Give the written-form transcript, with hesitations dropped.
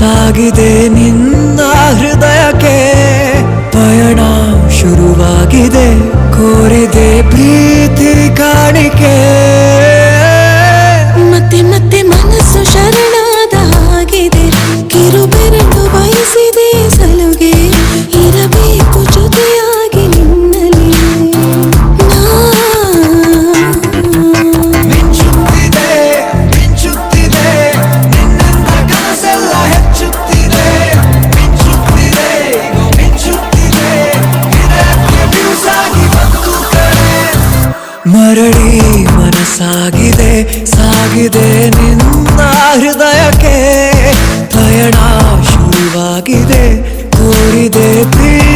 ಸಾಗಿದೆ ನಿನ್ನ ಹೃದಯಕ್ಕೆ ಪಯಣ ಶುರುವಾಗಿದೆ ಕೋರಿದೆ ಪ್ರೀತಿ ಕಾಣಿಕೆ ಮತ್ತೆ ಮತ್ತೆ ಮನಸ್ಸು ಶರಣಾದ ಹಾಗಿದೆ ಕಿರುಬೆರಳು ಬಯಸಿದೆ ಸಲುಗೆ ಇರಬೇಕು ಜೊತೆಯಾಗಿ ನಿನ್ನಲ್ಲಿ ಮಿಂಚುತ್ತಿದೆ ಮಿಂಚುತ್ತಿದೆ ನಿನ್ನಿಂದ ಕನಸೆಲ್ಲ ಹೆಚ್ಚುತ್ತಿದೆ ಮಿಂಚುತ್ತಿದೆ ಮಿಂಚುತ್ತಿದೆ ಇದಕ್ಕೆ ಬಿರುಸಾಗಿ ಬಂತು ಕರೆ ಮರಳಿ ಮನಸ್ಸಾಗಿದೆ ಸಾಗಿದೆ ನಿನ್ನ ಹೃದಯಕ್ಕೆ ಪಯಣ ಶುರುವಾಗಿದೆ ಕೋರಿದೆ ಪ್ರೀತಿ